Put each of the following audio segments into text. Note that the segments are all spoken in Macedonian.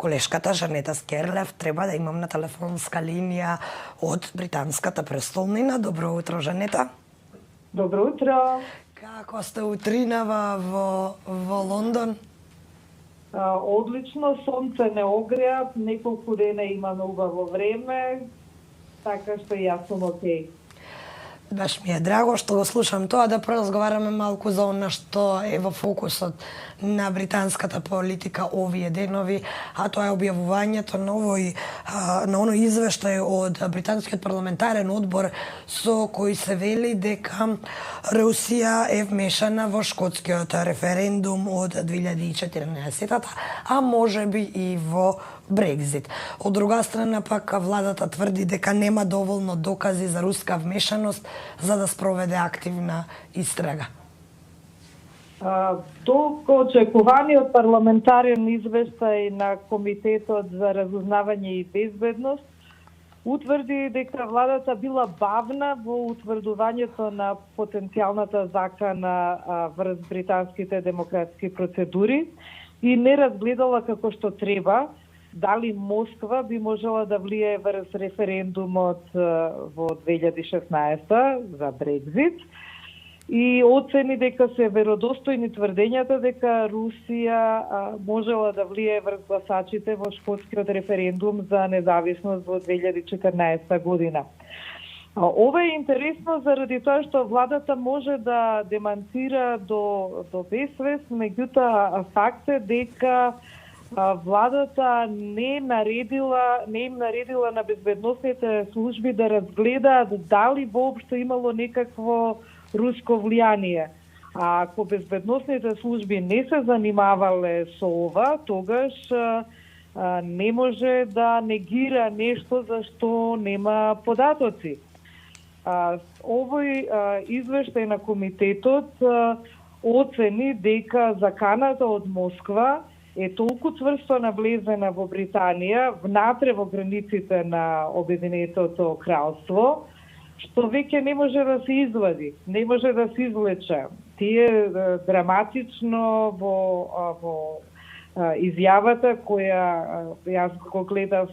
колешката Жанета Скерлев треба да имам на телефонска линија од британската престолнина. Добро утро, Жанета. Добро утро. Како сте утринава во Лондон? Одлично, сонце не огреа, неколку дена имаме убаво време, така што јас сум окей. Баш ми е драго што го слушам тоа, да поразговараме малку за она што е во фокусот на британската политика овие денови, а тоа е објавувањето на оној извештај од британскиот парламентарен одбор со кој се вели дека Русија е вмешана во шкотскиот референдум од 2014, а можеби и во Брекзит. Од друга страна пак владата тврди дека нема доволно докази за руска вмешаност за да спроведе активна истрага. Долго очекуваниот парламентарен извештај на Комитетот за разузнавање и безбедност утврди дека владата била бавна во утврдувањето на потенцијалната закана врз британските демократски процедури и не разгледала како што треба дали Москва би можела да влие врз референдумот во 2016 за Брекзит и оцени дека се веродостојни тврдењата дека Русија можела да влие врз гласачите во шкотскиот референдум за независност во 2014 година. Ова е интересно заради тоа што владата може да демантира до безсвест, меѓутоа факт е дека владата не им наредила на безбедносните служби да разгледаат дали воопшто имало некакво руско влијание. А ако безбедносните служби не се занимавале со ова, тогаш не може да негира нешто за што нема податоци. Овој извештај на комитетот оцени дека заканата од Москва е толку цврсто навлезена во Британија, внатре во границите на Обединетото кралство, што веќе не може да се извади, не може да се извлече. Тие драматично во изјавата која јас го гледав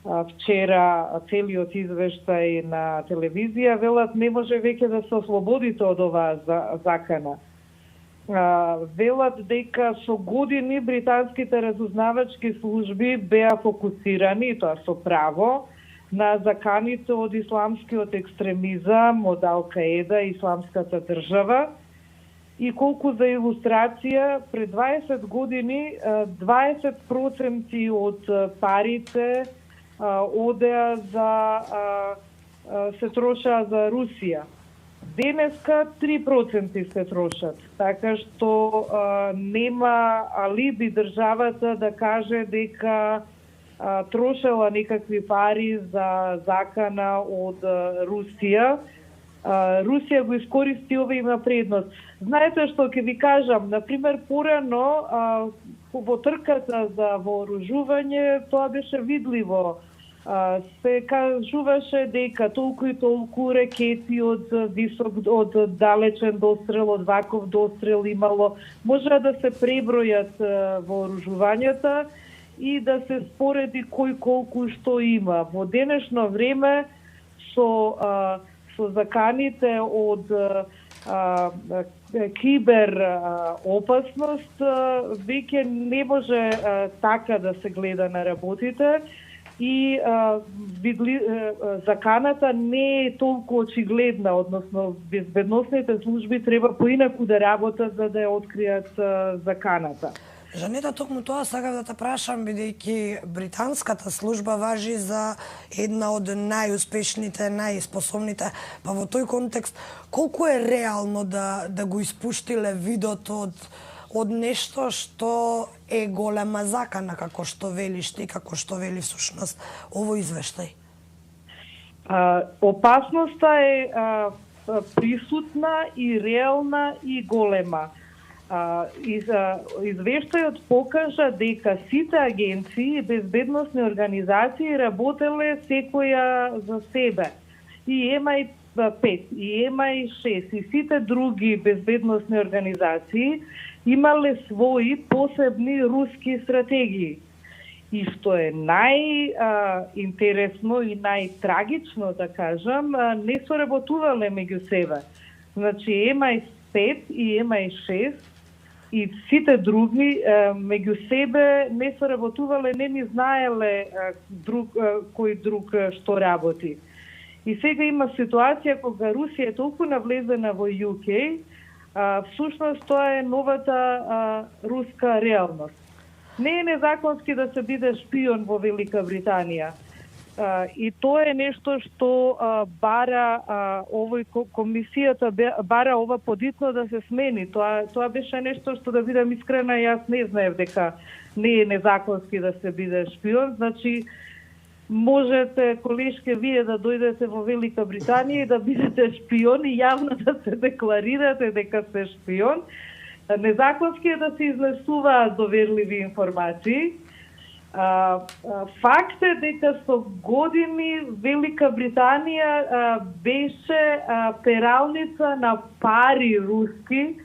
вчера целиот извештај на телевизија, велат не може веќе да се ослободите од оваа закана. Велат дека со години британските разузнавачки служби беа фокусирани, тоа со право, на заканите од исламскиот екстремизам, од Ал-Каеда, исламската држава. И колку за илустрација, пред 20 години 20% од парите одеа се трошаа за Русија. Денеска 3% се трошат, така што нема алиби државата да каже дека трошела некакви пари за закана од Русија. Русија го искористи ова има предност. Знаете што ќе ви кажам, например, порано во трката за вооружување тоа беше видливо. Се кажуваше дека толку и толку ракети од далечен дострел, од ваков дострел имало. Може да се пребројат вооружувањата и да се спореди кој колку што има. Во денешно време со заканите од кибер опасност веќе не може така да се гледа на работите. И заканата не е толку очигледна, односно безбедносните служби треба поинаку да работат за да ја откријат заканата. Жанета, токму тоа сакав да те прашам, бидејќи британската служба важи за една од најуспешните, најспособните, па во тој контекст, колку е реално да го испуштиле видото од нешто што е голема закана, како што велиш ти, како што вели всушност овој извештај? Опасноста е присутна и реална и голема. Извештајот покажа дека сите агенции и безбедносни организации работеле секоја за себе. И ЕМА 5, и ЕМА 6, и сите други безбедносни организации имале своји посебни руски стратегии. И што е најинтересно и најтрагично, да кажам, не соработувале меѓу себе. Значи, MI5 и MI6 и сите други меѓу себе не соработувале, не ни знаеле кој друг што работи. И сега има ситуација кога Русија е толку навлезена во UK, всушност тоа е новата руска реалност. Не е незаконски да се биде шпион во Велика Британија. И тоа е нешто што бара комисијата бара ова подитно да се смени. Тоа беше нешто што, да бидам искрена, јас не знаев дека не е незаконски да се биде шпион. Значи, можете, колешке, вие да дојдете во Велика Британија и да бидете шпион и јавно да се декларирате дека сте шпион. Незаконски е да се изнесуваат доверливи информации. Факт е дека со години Велика Британија беше пералница на пари руски.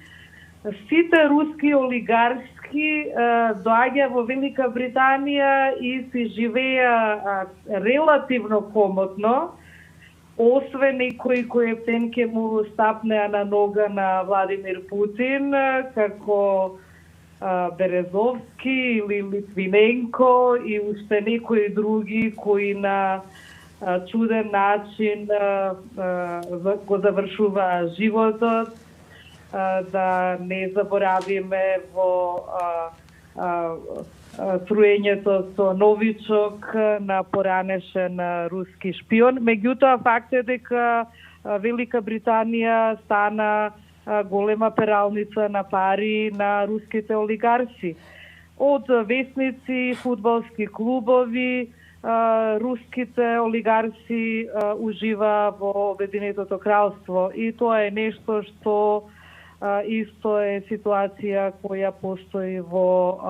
Сите руски олигарски доаѓа во Велика Британија и си живеа релативно комотно, освен некои кои птенке му стапнеа на нога на Владимир Путин, како Березовски или Литвиненко и уште некои други кои на чуден начин го завршуваа животот. Да не заборавиме во труењето со новичок на поранешен руски шпион. Меѓутоа, факт е дека Велика Британија стана голема пералница на пари на руските олигарси. Од весници, фудбалски клубови, руските олигарси ужива во Обединетото кралство. И тоа е нешто што исто е ситуација која постои во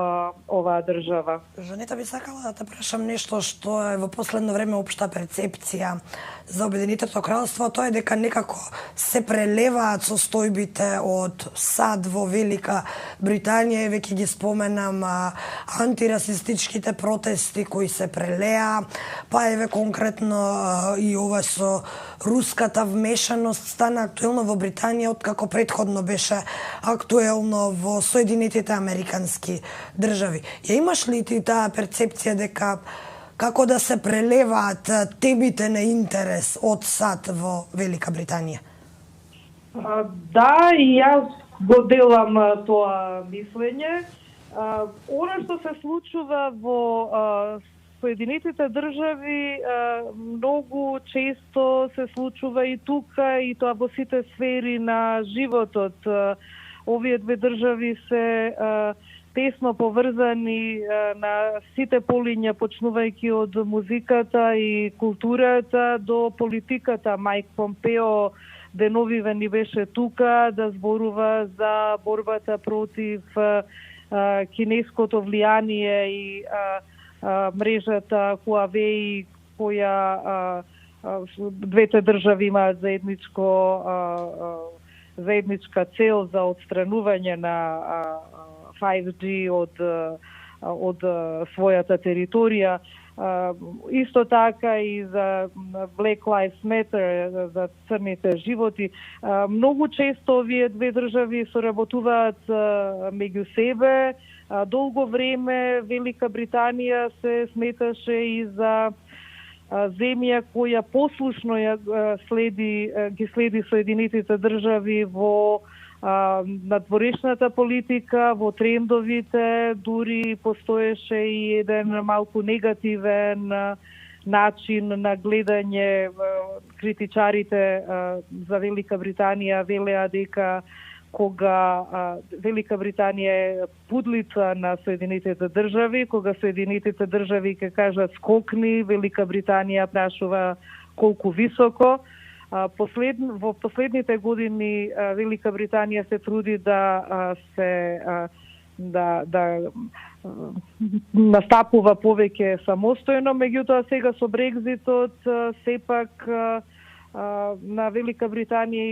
оваа држава. Жанета, би сакала да те прашам нешто што е во последно време општа перцепција за Обединетото кралство, тоа е дека некако се прелеваат состојбите од САД во Велика Британија, веќе ги споменам антирасистичките протести кои се прелеа, па еве конкретно и ова со руската вмешаност стана актуелно во Британија откако претходно беше актуелно во Соединетите Американски држави. Ја имаш ли ти таа перцепција дека како да се прелеваат темите на интерес од САД во Велика Британија? Да, и јас го делам тоа мислење. Она што се случува во Соединетите држави многу често се случува и тука, и тоа во сите сфери на животот. Овие две држави се тесно поврзани на сите полиња, почнувајќи од музиката и културата до политиката. Мајк Помпео деновиве ни беше тука да зборува за борбата против кинеското влијание и мрежата Huawei, која двете држави имаат заедничка цел за отстранување на 5G од својата територија. Исто така и за Black Lives Matter, за црните животи. Многу често овие две држави соработуваат меѓу себе. Долго време Велика Британија се сметаше и за земја која послушно ги следи Соединетите држави во надворешната политика, во трендовите, дури постоеше и еден малку негативен начин на гледање. Критичарите за Велика Британија велеа дека кога Велика Британија е пудлица на Соединетите држави, кога Соединетите држави ќе кажат скокни, Велика Британија прашува колку високо. Во последните години Велика Британија се труди да настапува повеќе самостојно, меѓутоа сега со Брекзитот сепак на Велика Британија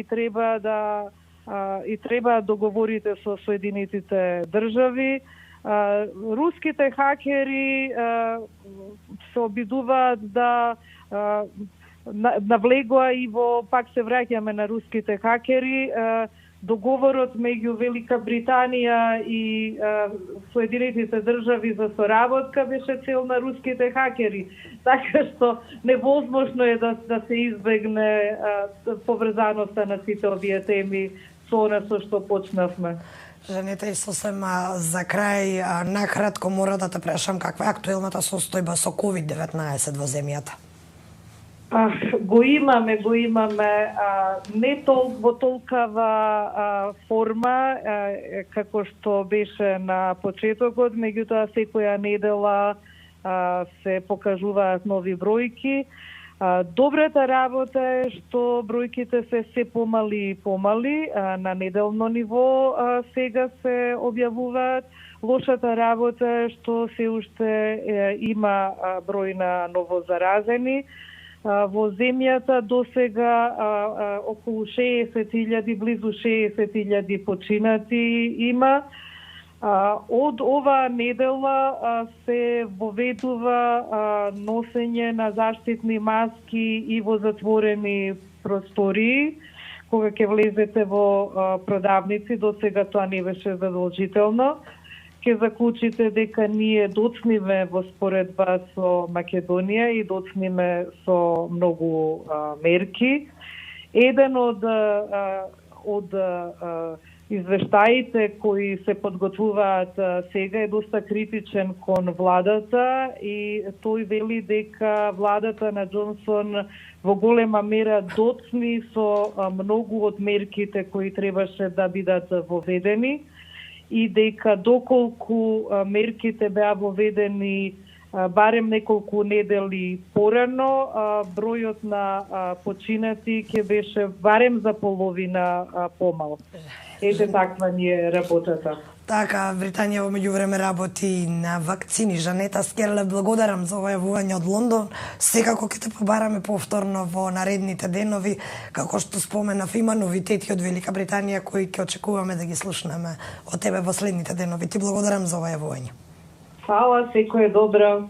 и треба договорите со Соединетите држави. Руските хакери се обидуваат да навлегува и пак се враќаме на руските хакери, договорот меѓу Велика Британија и Соединетите држави за соработка беше цел на руските хакери. Така што невозможно е да се избегне поврзаноста на сите овие теми со она со што почнавме. Жанета, и сосем за крај, накратко мора да те прашам каква е актуелната состојба со COVID-19 во земјата? Го имаме, не во толкава форма како што беше на почетокот, меѓутоа секоја недела се покажуваат нови бројки. Добрата работа е што бројките се помали и помали, на неделно ниво сега се објавуваат. Лошата работа е што се уште има број на новозаразени. Во земјата до сега околу 60.000, близу 60.000 починати има. Од оваа недела се воведува носење на заштитни маски и во затворени простории. Кога ќе влезете во продавници, до сега тоа не беше задолжително. Ќе заклучите дека ние доцниме во споредба со Македонија и доцниме со многу мерки. Еден од извештаите кои се подготвуваат сега е доста критичен кон владата и тој вели дека владата на Џонсон во голема мера доцни со многу од мерките кои требаше да бидат воведени и дека доколку мерките беа воведени барем неколку недели порано, бројот на починати ќе беше барем за половина помал. Ете таква ни е работата. Така, Британија во меѓувреме работи на вакцини. Жанета Скерле, благодарам за ова јавување од Лондон. Секако ќе те побараме повторно во наредните денови. Како што споменав, има новитети од Велика Британија кои ќе очекуваме да ги слушнеме од тебе во следните денови. Ти благодарам за ова јавување. Фала, секој е добро.